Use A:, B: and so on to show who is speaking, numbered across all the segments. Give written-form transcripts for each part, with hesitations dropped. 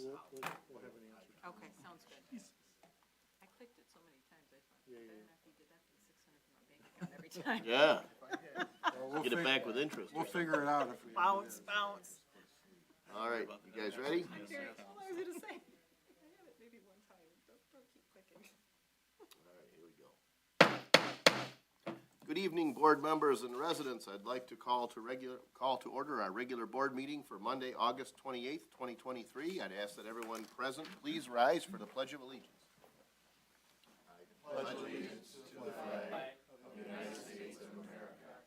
A: we'll have an answer.
B: Okay, sounds good. I clicked it so many times, I thought, better not be deducting 600 from my bank account every time.
C: Yeah,
A: We'll
C: get it back with interest.
A: We'll figure it out if we.
B: Bounce, bounce.
C: All right, you guys ready?
B: Here, what was I gonna say? I had it maybe one time, don't keep clicking.
C: All right, here we go. Good evening, board members and residents. I'd like to call to order our regular board meeting for Monday, August 28th, 2023. I'd ask that everyone present please rise for the Pledge of Allegiance. I pledge allegiance to the flag of the United States of America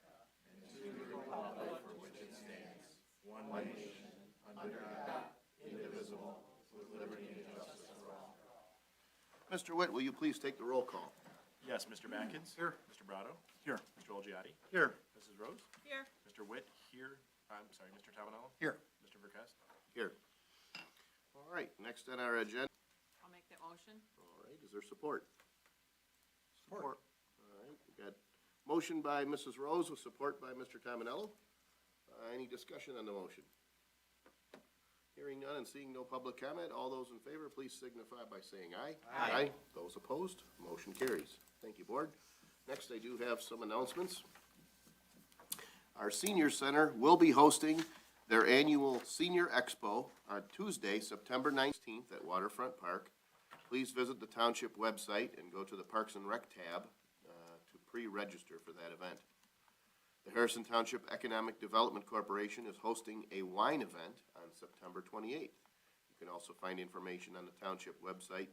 C: and to the republic for which it stands, one nation, under God, indivisible, with liberty and justice for all. Mr. Witt, will you please take the roll call?
D: Yes, Mr. Batkins? Here. Mr. Brado?
A: Here.
D: Mr. Olgiati?
A: Here.
D: Mrs. Rose?
B: Here.
D: Mr. Witt here, I'm sorry, Mr. Tavanello?
A: Here.
D: Mr. Verkest?
C: Here. All right, next on our agenda.
B: I'll make that motion.
C: All right, is there support? Support. All right, we got motion by Mrs. Rose with support by Mr. Tominello. Any discussion on the motion? Hearing none and seeing no public comment, all those in favor, please signify by saying aye. Aye. Those opposed, motion carries. Thank you, board. Next, I do have some announcements. Our senior center will be hosting their annual Senior Expo on Tuesday, September 19th at Waterfront Park. Please visit the township website and go to the Parks and Rec tab to pre-register for that event. The Harrison Township Economic Development Corporation is hosting a wine event on September 28th. You can also find information on the township website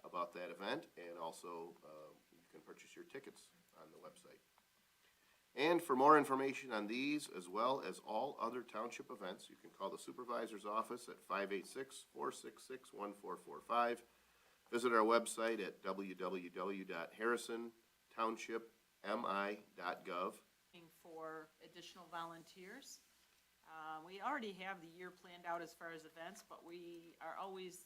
C: about that event, and also you can purchase your tickets on the website. And for more information on these, as well as all other township events, you can call the supervisor's office at 586-466-1445. Visit our website at www.harrisontownshipmi.gov.
B: For additional volunteers. We already have the year planned out as far as events, but we are always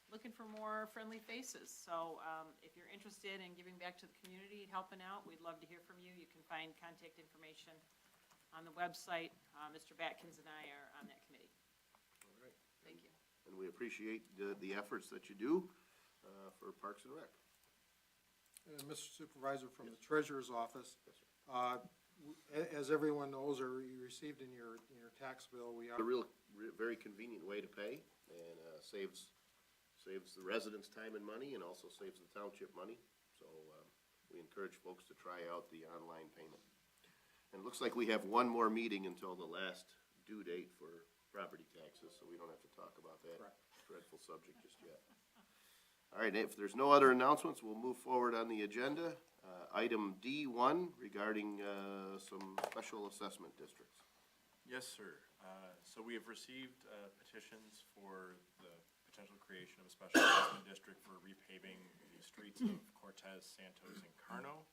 B: looking for more friendly faces. So if you're interested in giving back to the community, helping out, we'd love to hear from you. You can find contact information on the website. Mr. Batkins and I are on that committee.
C: All right.
B: Thank you.
C: And we appreciate the efforts that you do for Parks and Rec.
A: Mr. Supervisor, from the Treasurer's Office,
C: Yes, sir.
A: As everyone knows, or you received in your tax bill, we are.
C: A very convenient way to pay, and saves the residents time and money, and also saves the township money. So we encourage folks to try out the online payment. And it looks like we have one more meeting until the last due date for property taxes, so we don't have to talk about that dreadful subject just yet. All right, if there's no other announcements, we'll move forward on the agenda. Item D1 regarding some special assessment districts.
D: Yes, sir. So we have received petitions for the potential creation of a special assessment district for repaving the streets of Cortez, Santos, and Carno.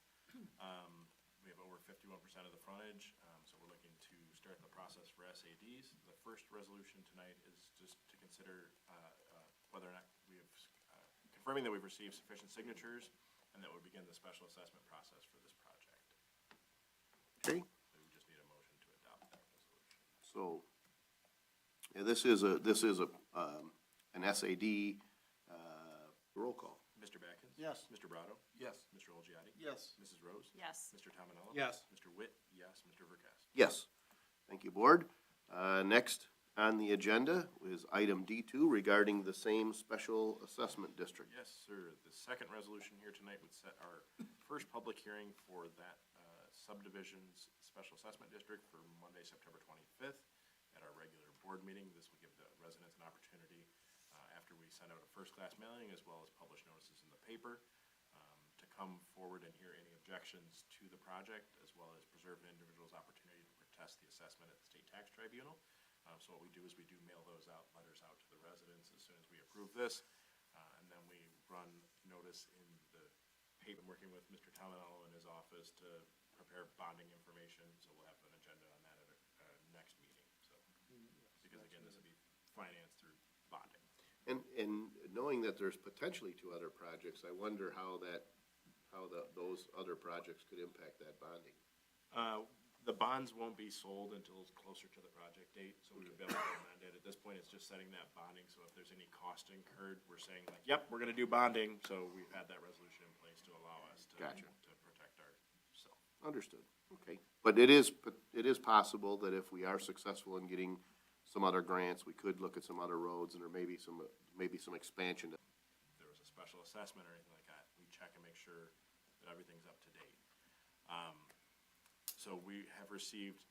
D: We have over 51% of the frontage, so we're looking to start the process for SADs. The first resolution tonight is just to consider whether or not we have confirming that we've received sufficient signatures and that would begin the special assessment process for this project.
C: Okay.
D: So we just need a motion to adopt that resolution.
C: So, yeah, this is an SAD roll call.
D: Mr. Batkins?
A: Yes.
D: Mr. Brado?
A: Yes.
D: Mr. Olgiati?
A: Yes.
D: Mrs. Rose?
B: Yes.
D: Mr. Tominello?
A: Yes.
D: Mr. Witt? Yes. Mr. Verkest?
C: Yes. Thank you, board. Next on the agenda is item D2 regarding the same special assessment district.
D: Yes, sir. The second resolution here tonight would set our first public hearing for that subdivision's special assessment district for Monday, September 25th at our regular board meeting. This would give the residents an opportunity after we send out a first-class mailing as well as publish notices in the paper to come forward and hear any objections to the project, as well as preserve an individual's opportunity to protest the assessment at the state tax tribunal. So what we do is we do mail those letters out to the residents as soon as we approve this, and then we run notice in the paper. I'm working with Mr. Tominello in his office to prepare bonding information, so we'll have an agenda on that at our next meeting. So, because again, this would be financed through bonding.
C: And knowing that there's potentially two other projects, I wonder how those other projects could impact that bonding.
D: The bonds won't be sold until closer to the project date, so we would be able to amend it. At this point, it's just setting that bonding, so if there's any cost incurred, we're saying like, yep, we're gonna do bonding, so we've had that resolution in place to allow us to.
C: Gotcha.
D: To protect ourselves.
C: Understood, okay. But it is possible that if we are successful in getting some other grants, we could look at some other roads, and there may be some expansion.
D: If there was a special assessment or anything like that, we check and make sure that everything's up to date. So we have received,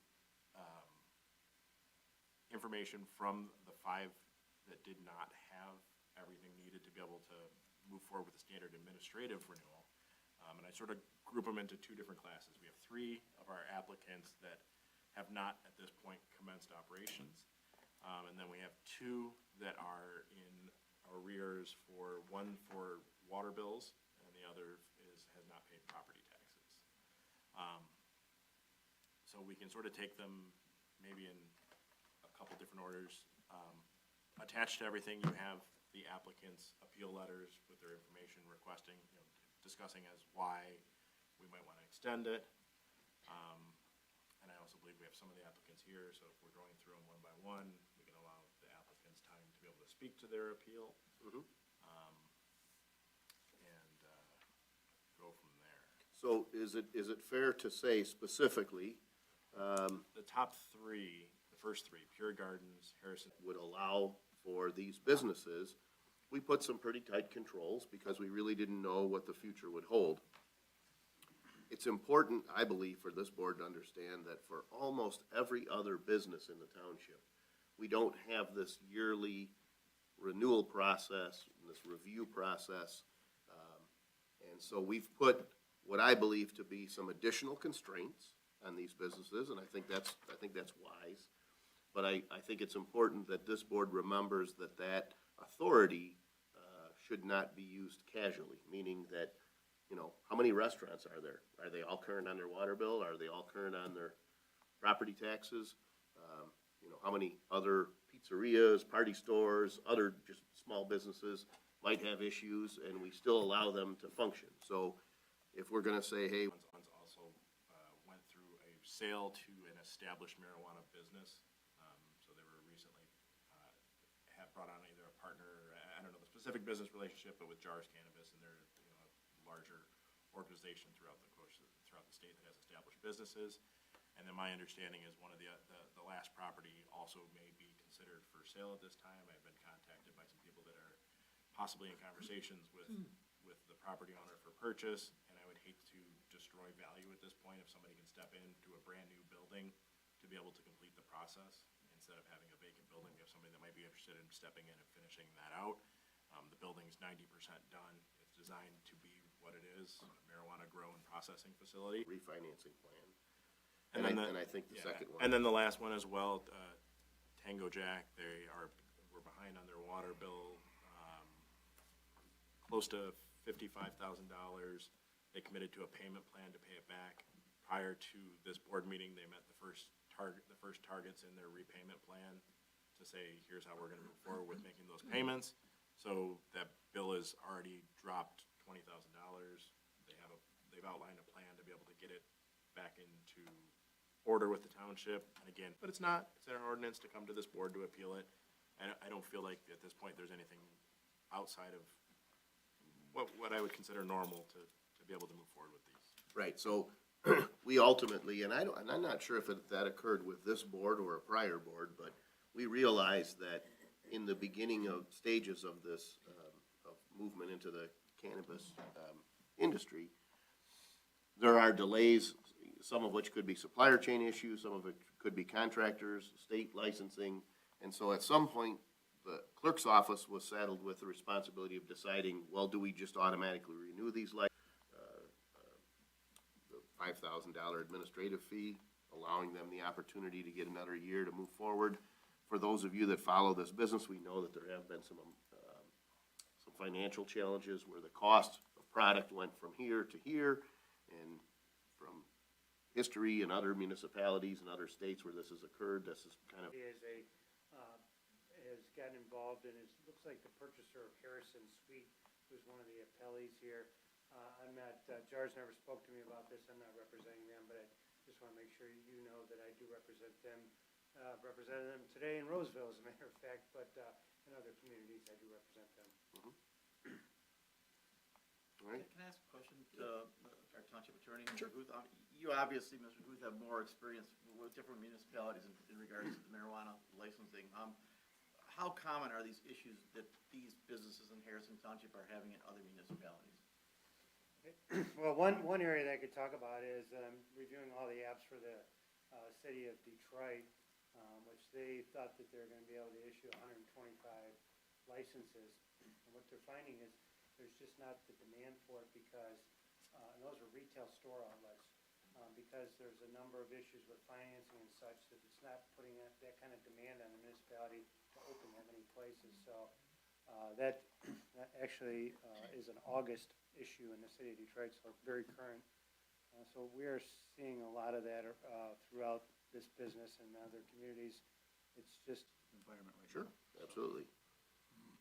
D: information from the 5 that did not have everything needed to be able to move forward with the standard administrative renewal. And I sort of group them into 2 different classes. We have 3 of our applicants that have not, at this point, commenced operations. And then we have 2 that are in arrears for, one for water bills, and the other has not paid property taxes. So we can sort of take them maybe in a couple different orders. Attached to everything, you have the applicants' appeal letters with their information requesting, discussing as why we might want to extend it. And I also believe we have some of the applicants here, so if we're going through them one by one, we can allow the applicants time to be able to speak to their appeal. And go from there.
C: So is it fair to say specifically,
D: The top 3, the first 3, Pure Gardens, Harrison,
C: would allow for these businesses? We put some pretty tight controls because we really didn't know what the future would hold. It's important, I believe, for this board to understand that for almost every other business in the township, we don't have this yearly renewal process, this review process. And so we've put what I believe to be some additional constraints on these businesses, and I think that's wise. But I think it's important that this board remembers that authority should not be used casually, meaning that, how many restaurants are there? Are they all current on their water bill? Are they all current on their property taxes? How many other pizzerias, party stores, other just small businesses might have issues, and we still allow them to function? So if we're gonna say, hey,
D: ones also went through a sale to an established marijuana business. So they were recently, have brought on either a partner, I don't know the specific business relationship, but with Jars Cannabis, and they're, a larger organization throughout the state that has established businesses. And then my understanding is one of the last property also may be considered for sale at this time. I've been contacted by some people that are possibly in conversations with the property owner for purchase, and I would hate to destroy value at this point if somebody can step into a brand-new building to be able to complete the process. Instead of having a vacant building, we have somebody that might be interested in stepping in and finishing that out. The building's 90% done. It's designed to be what it is, a marijuana grow and processing facility.
C: refinancing plan.
D: And
C: I think the second one.
D: And then the last one as well, Tango Jack, we're behind on their water bill, close to $55,000. They committed to a payment plan to pay it back. Prior to this board meeting, they met the first targets in their repayment plan to say, here's how we're gonna move forward with making those payments. So that bill is already dropped $20,000. They've outlined a plan to be able to get it back into order with the township. And again, but it's in our ordinance to come to this board to appeal it. And I don't feel like at this point there's anything outside of what I would consider normal to be able to move forward with these.
C: Right, so we ultimately, and I'm not sure if that occurred with this board or a prior board, but we realized that in the beginning of stages of this, of movement into the cannabis industry, there are delays, some of which could be supplier chain issues, some of it could be contractors, state licensing. And so at some point, the clerk's office was saddled with the responsibility of deciding, well, do we just automatically renew these the $5,000 administrative fee, allowing them the opportunity to get another year to move forward. For those of you that follow this business, we know that there have been some financial challenges where the cost of product went from here to here, and from history and other municipalities and other states where this has occurred, this is kind of.
E: Has gotten involved in, looks like the purchaser of Harrison Sweet, who's one of the appellees here. I'm not, Jars never spoke to me about this, I'm not representing them, but just want to make sure you know that I do represent them, represented them today in Roseville, as a matter of fact, but in other communities, I do represent them.
C: All right,
F: Can I ask a question to our township attorney? Mr. Guth? You obviously, Mr. Guth, have more experience with different municipalities in regards to the marijuana licensing. How common are these issues that these businesses in Harrison Township are having in other municipalities?
E: Well, one area that I could talk about is reviewing all the apps for the city of Detroit, which they thought that they're going to be able to issue 125 licenses. And what they're finding is there's just not the demand for it because, and those are retail store outlets, because there's a number of issues with financing and such that it's not putting that kind of demand on the municipality to open that many places. So that actually is an August issue in the city of Detroit, so very current. So we are seeing a lot of that throughout this business and other communities. It's just environment right
C: sure, absolutely.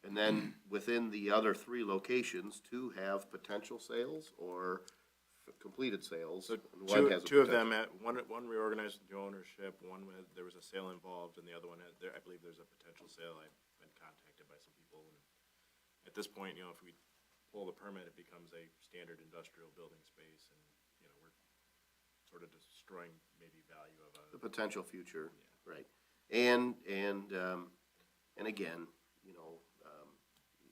C: And then within the other 3 locations, 2 have potential sales or completed sales.
D: So
C: and one has a
D: two of
C: potential.
D: them one reorganized new ownership, there was a sale involved, and the other one I believe there's a potential sale. I've been contacted by some people, and at this point, you know, if we pull the permit, it becomes a standard industrial building space, and, you know, we're sort of destroying maybe value of
C: The potential future,
D: Yeah.
C: right. And again, you know,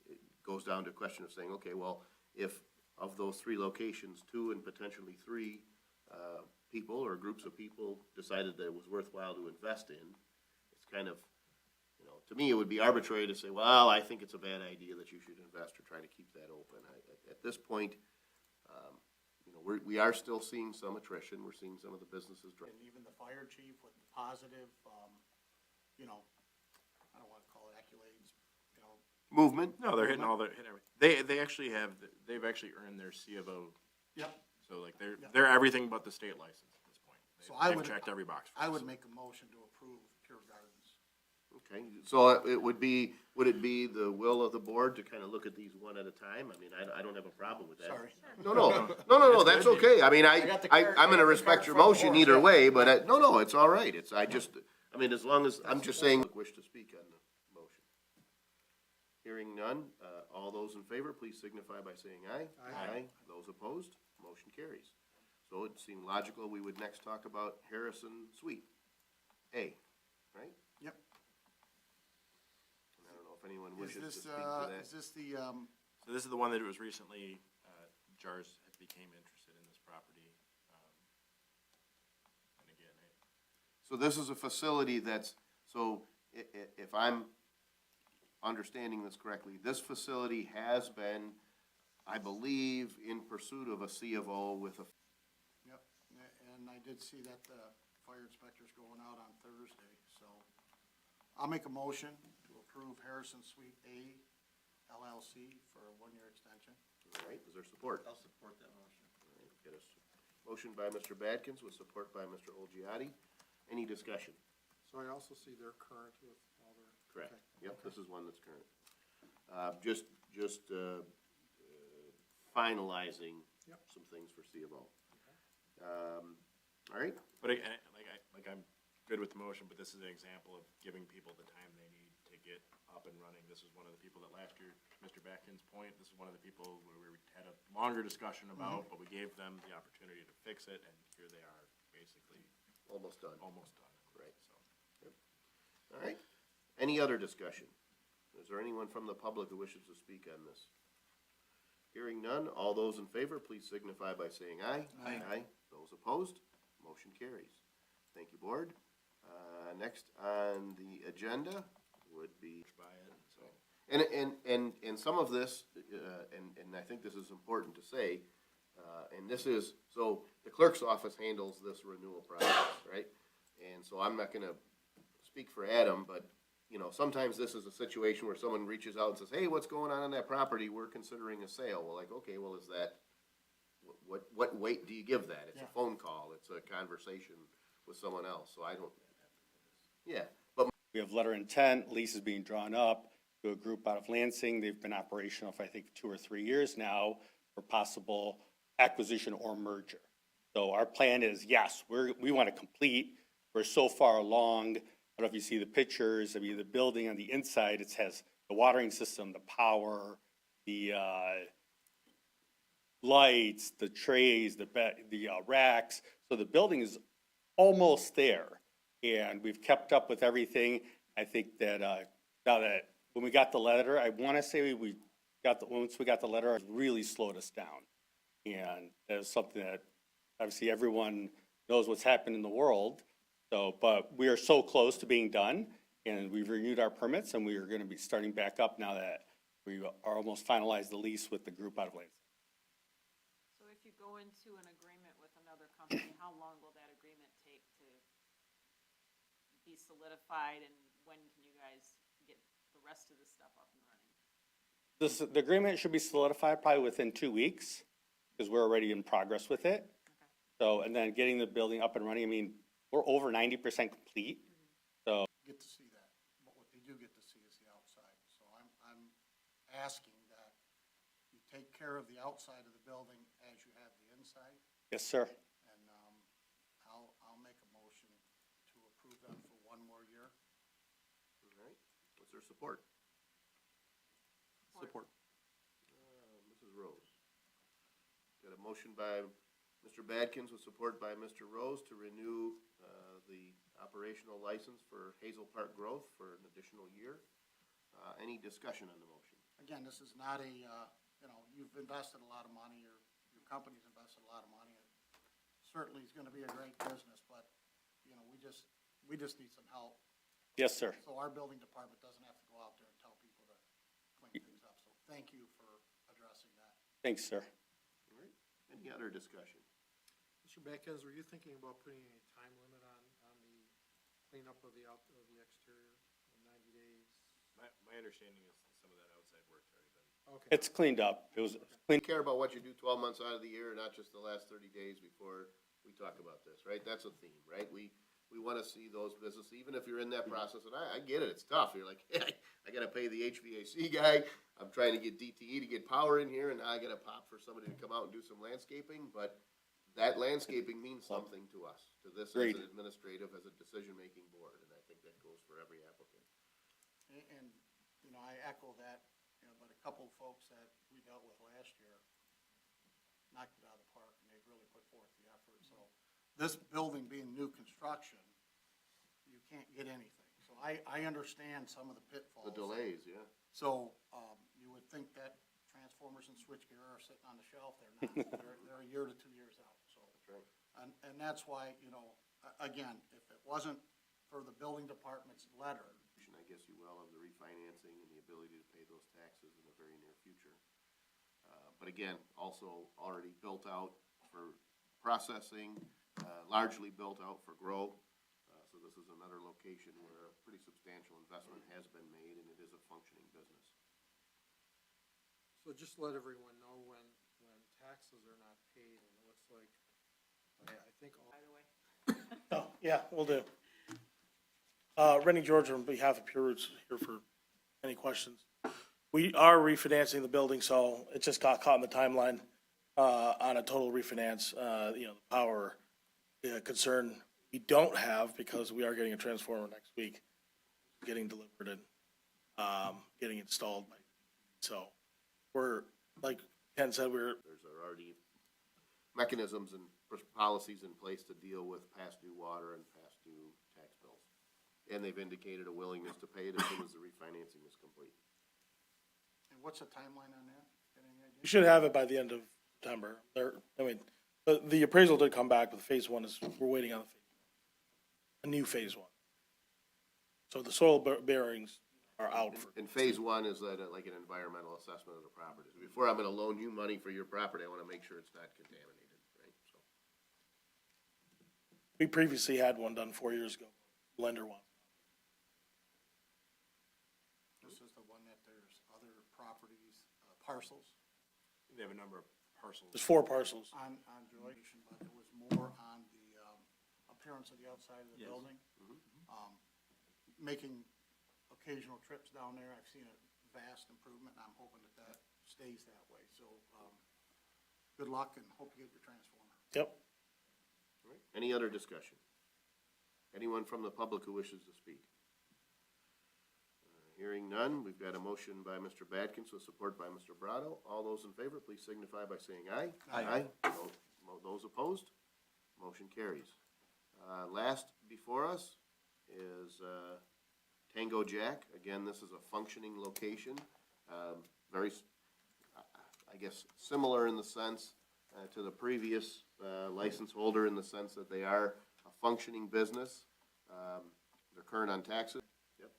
C: it goes down to a question of saying, okay, well, if of those 3 locations, 2 and potentially 3 people or groups of people decided that it was worthwhile to invest in, it's kind of, you know, to me, it would be arbitrary to say, well, I think it's a bad idea that you should invest or try to keep that open. At this point, you know, we are still seeing some attrition. We're seeing some of the businesses drop.
G: And even the fire chief with the positive, you know, I don't wanna call it accolades, you know.
C: Movement?
D: No, they're hitting everything. They've actually earned their C of O.
G: Yep.
D: So like
G: Yep.
D: they're everything but the state license at this point.
G: So I
D: They've
G: would-
D: checked every box. for
G: I
D: us.
G: would make a motion to approve Pure Gardens.
C: Okay, so would it be the will of the board to kind of look at these one at a time? I mean, I don't have a problem with that.
G: Sorry.
C: No, that's okay. I mean,
G: got the card-
C: I'm gonna
G: I got the
C: respect
G: card
C: your
G: from the
C: motion
G: horse,
C: either
G: yeah.
C: way, but no, it's all right. I mean, as long as, I'm just saying, wish to speak on the motion. Hearing none, all those in favor, please signify by saying aye.
A: Aye.
C: Those opposed, motion carries. So it seemed logical we would next talk about Harrison Suite A, right?
G: Yep.
C: And I don't know if anyone
G: Is
C: wishes to
G: this,
C: speak to that.
G: is this the,
D: So this is the one that was recently, JARS became interested in this property. And again,
C: So this is a facility that's, so if I'm understanding this correctly, this facility has been, I believe, in pursuit of a C of O with a,
G: yep, and I did see that the fire inspector's going out on Thursday, so I'll make a motion to approve Harrison Suite A LLC for a 1-year extension.
C: all right, is there support?
F: I'll support that motion.
C: All right, get a motion by Mr. Badkins with support by Mr. Olgiati. Any discussion?
A: So I also see they're current with all their.
C: Correct.
A: Okay.
C: Yep, this is one that's current. Just finalizing
A: Yep.
C: some things for C of O. All right,
D: but again, I'm good with the motion, but this is an example of giving people the time they need to get up and running. This is one of the people that last year, to Mr. Backins' point, this is one of the people where we had a longer discussion about, but we gave them the opportunity to fix it, and here they are, basically
C: almost done.
D: almost done.
C: Right. All right. Any other discussion? Is there anyone from the public who wishes to speak on this? Hearing none, all those in favor, please signify by saying aye.
G: Aye.
C: Those opposed, motion carries. Thank you, board. Next on the agenda would be,
D: By it, so.
C: and some of this, and I think this is important to say, and this is, so the clerk's office handles this renewal process, right? And so I'm not gonna speak for Adam, but, you know, sometimes this is a situation where someone reaches out and says, hey, what's going on that property? We're considering a sale. Well, like, okay, well, is that, what weight do you give that? It's a
G: Yeah.
C: phone call, it's a conversation with someone else, so I don't, yeah, but
H: We have letter of intent, lease is being drawn up to a group out of Lansing. They've been operational for, I think, 2 or 3 years now for possible acquisition or merger. So our plan is, yes, we want to complete. We're so far along. I don't know if you see the pictures. I mean, the building on the inside, it has the watering system, the power, the lights, the trays, the racks. So the building is almost there. And we've kept up with everything. I think that now that when we got the letter, I want to say once we got the letter, it really slowed us down. And that was something that obviously everyone knows what's happened in the world. So, but we are so close to being done, and we've renewed our permits, and we are going to be starting back up now that we are almost finalized the lease with the group out of Lansing.
B: So if you go into an agreement with another company, how long will that agreement take to be solidified, and when can you guys get the rest of the stuff up and running?
H: The agreement should be solidified probably within 2 weeks, because we're already in progress with it. So, and then getting the building up and running, I mean, we're over 90% complete. So,
G: Get to see that, but what they do get to see is the outside. So I'm asking that you take care of the outside of the building as you have the inside.
H: yes, sir.
G: And, I'll make a motion to approve them for 1 more year.
C: All right, what's their support?
B: Support.
C: Mrs. Rose. Got a motion by Mr. Badkins with support by Mr. Rose to renew the operational license for Hazel Park Growth for an additional year. Any discussion on the motion?
G: Again, this is not a, you've invested a lot of money, your company's invested a lot of money. It certainly is gonna be a great business, but, we just need some help.
H: Yes, sir.
G: So our building department doesn't have to go out there and tell people to clean things up. So thank you for addressing that.
H: Thanks, sir.
C: All right, any other discussion?
A: Mr. Beckens, were you thinking about putting a time limit on the cleanup of the exterior in 90 days?
D: My understanding is some of that outside work's already been.
A: Okay.
H: It's cleaned up. It was cleaned.
C: Care about what you do 12 months out of the year, not just the last 30 days before we talk about this, right? That's a theme, right? We want to see those businesses, even if you're in that process, and I get it, it's tough. You're like, hey, I got to pay the HVAC guy, I'm trying to get DTE to get power in here, and now I got to pop for somebody to come out and do some landscaping, but that landscaping means something to us, to this as
H: Great.
C: an administrative, as a decision-making board, and I think that goes for every applicant.
G: And, I echo that, but a couple of folks that we dealt with last year knocked it out of the park, and they've really put forth the effort. So this building being new construction, you can't get anything. So I understand some of the pitfalls.
C: The delays, yeah.
G: So, you would think that transformers and switchgear are sitting on the shelf. They're not. They're a year to 2 years out, so.
C: That's right.
G: And that's why, again, if it wasn't for the building department's letter,
C: I guess you will, of the refinancing and the ability to pay those taxes in the very near future. But again, also already built out for processing, largely built out for grow. So this is another location where a pretty substantial investment has been made, and it is a functioning business.
A: So just let everyone know when taxes are not paid, and it looks like, I think all.
B: By the way.
I: Oh, yeah, will do. Rennie George on behalf of Pure Roots here for any questions. We are refinancing the building, so it just got caught in the timeline on a total refinance. The power concern we don't have because we are getting a transformer next week, getting delivered and getting installed. So we're, like Ken said,
C: There's already mechanisms and policies in place to deal with past due water and past due tax bills. And they've indicated a willingness to pay it as soon as the refinancing is complete.
G: and what's the timeline on that? Got any idea?
I: we should have it by the end of September. The appraisal did come back, but phase one is, we're waiting on a new phase one. So the soil bearings are out for.
C: And phase one is like an environmental assessment of the property. So before I'm gonna loan you money for your property, I wanna make sure it's not contaminated, right? So,
I: We previously had one done 4 years ago. Lender one.
G: This is the one that there's other properties, parcels
D: They have a number of parcels.
I: There's 4 parcels.
G: on Joy, but it was more on the, appearance of the outside of the
D: Yes.
G: building. Making occasional trips down there, I've seen a vast improvement, and I'm hoping that stays that way. So, good luck and hope you get your transformer.
I: Yep.
C: Any other discussion? Anyone from the public who wishes to speak? Hearing none, we've got a motion by Mr. Badkins with support by Mr. Brado. All those in favor, please signify by saying aye.
G: Aye.
C: Those opposed? Motion carries. Last before us is Tango Jack. Again, this is a functioning location. Very, I guess, similar in the sense to the previous license holder in the sense that they are a functioning business. They're current on taxes. Yep.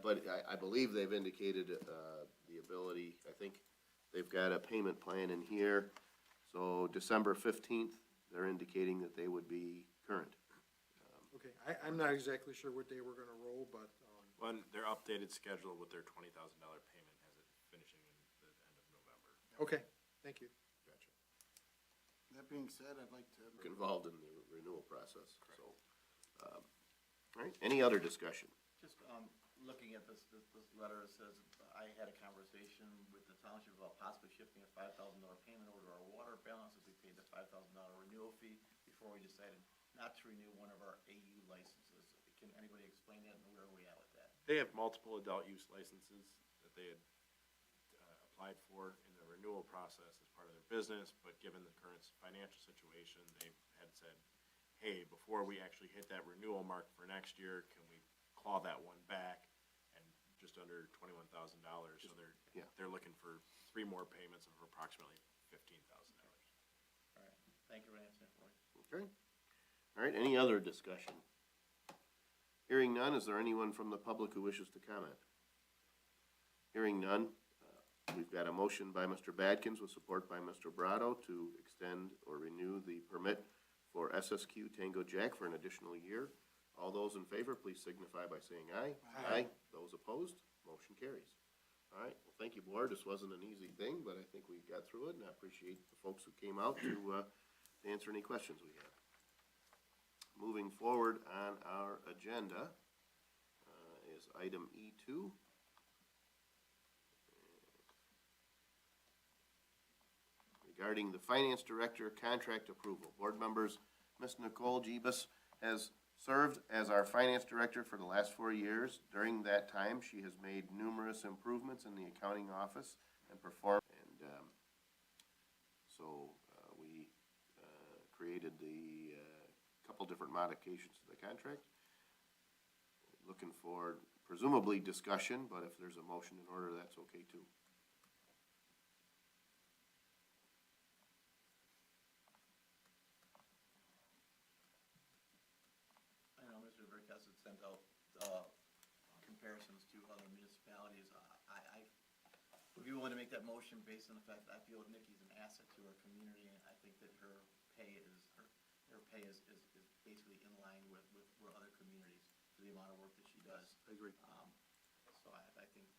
C: But I believe they've indicated the ability, I think they've got a payment plan in here. So December 15th, they're indicating that they would be current.
A: Okay, I'm not exactly sure what day we're gonna roll, but,
D: Well, their updated schedule with their $20,000 payment has it finishing in the end of November.
A: okay, thank you.
C: Gotcha.
G: That being said, I'd like to,
C: Involved in the renewal process, so. All right, any other discussion?
F: Just, looking at this letter, it says, I had a conversation with the township about possibly shifting a $5,000 payment over to our water balance as we paid the $5,000 renewal fee before we decided not to renew one of our AU licenses. Can anybody explain that, and where are we at with that?
D: They have multiple adult use licenses that they had applied for in the renewal process as part of their business, but given the current financial situation, they had said, hey, before we actually hit that renewal mark for next year, can we claw that one back? And just under $21,000, so
C: Yeah.
D: they're looking for 3 more payments of approximately $15,000.
F: All right, thank you for answering for me.
C: Okay. All right, any other discussion? Hearing none, is there anyone from the public who wishes to comment? Hearing none, we've got a motion by Mr. Badkins with support by Mr. Brado to extend or renew the permit for SSQ Tango Jack for an additional year. All those in favor, please signify by saying aye. Aye. Those opposed, motion carries. All right, well, thank you, board. This wasn't an easy thing, but I think we got through it, and I appreciate the folks who came out to answer any questions we have. Moving forward on our agenda is item E2. Regarding the finance director contract approval. Board members, Ms. Nicole Jeebus has served as our finance director for the last 4 years. During that time, she has made numerous improvements in the accounting office and performed. And so we created the couple different modifications to the contract. Looking for presumably discussion, but if there's a motion in order, that's okay too.
F: I know Mr. Verkes had sent out comparisons to other municipalities. I would be willing to make that motion based on the fact that I feel that Nikki's an asset to our community, and I think that her pay is basically in line with other communities for the amount of work that she does.
C: I agree.
F: So I think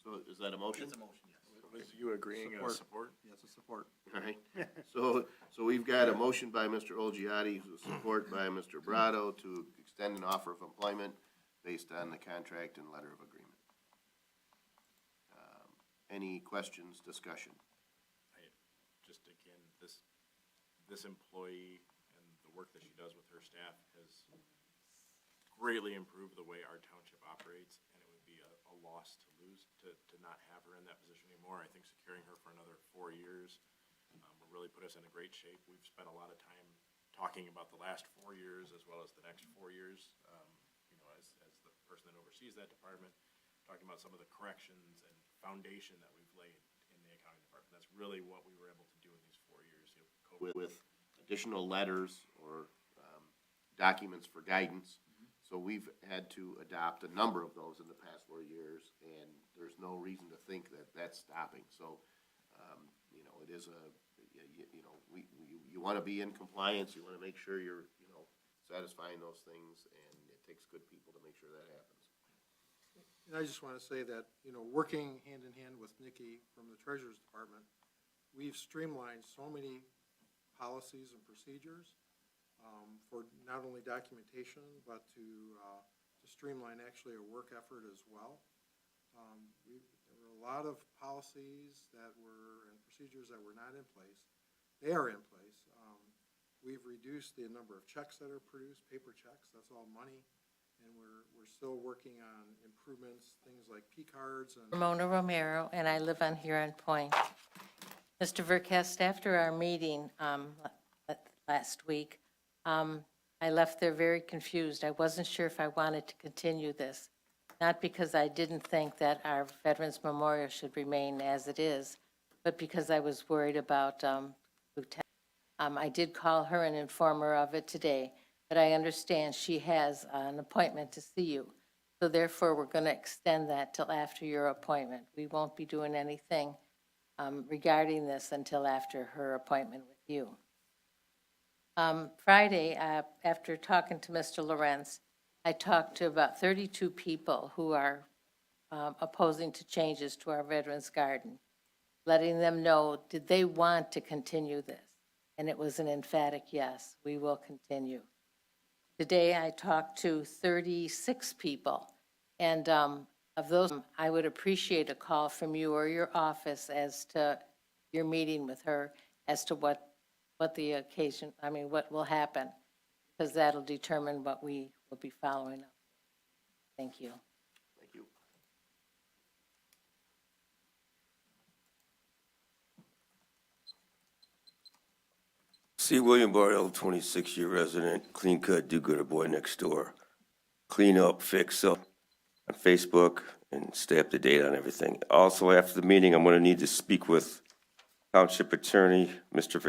C: So is that a motion?
F: it's a motion, yes.
D: Was you agreeing as support?
G: yes, a support.
C: All right, so we've got a motion by Mr. Olgiati, with support by Mr. Brado to extend an offer of employment based on the contract and letter of agreement. Any questions, discussion?
D: Just again, this employee and the work that she does with her staff has greatly improved the way our township operates, and it would be a loss to lose, to not have her in that position anymore. I think securing her for another 4 years will really put us in a great shape. We've spent a lot of time talking about the last 4 years as well as the next 4 years, as the person that oversees that department, talking about some of the corrections and foundation that we've laid in the accounting department. That's really what we were able to do in these 4 years.
C: With additional letters or documents for guidance. So we've had to adopt a number of those in the past 4 years, and there's no reason to think that that's stopping. So, it is you want to be in compliance, you want to make sure you're, satisfying those things, and it takes good people to make sure that happens.
A: And I just want to say that, working hand in hand with Nikki from the Treasurer's Department, we've streamlined so many policies and procedures for not only documentation, but to streamline actually a work effort as well. There were a lot of policies and procedures that were not in place. They are in place. We've reduced the number of checks that are produced, paper checks, that's all money. And we're still working on improvements, things like P-cards and.
J: Ramona Romero, and I live on Huron Point. Mr. Verkest, after our meeting last week, I left there very confused. I wasn't sure if I wanted to continue this, not because I didn't think that our Veterans Memorial should remain as it is, but because I was worried about Lieutenant. I did call her and inform her of it today, but I understand she has an appointment to see you. So therefore, we're going to extend that till after your appointment. We won't be doing anything regarding this until after her appointment with you. Friday, after talking to Mr. Lorenz, I talked to about 32 people who are opposing to changes to our Veterans Garden, letting them know, did they want to continue this? And it was an emphatic yes, we will continue. Today, I talked to 36 people, and of those, I would appreciate a call from you or your office as to your meeting with her, as to what the occasion, what will happen, because that'll determine what we will be following up. Thank you.
C: Thank you.
K: C. William Bartle, 26-year resident, clean cut, do-gooder boy next door. Clean up, fix up on Facebook and stay up to date on everything. Also, after the meeting, I'm going to need to speak with Township Attorney, Mr.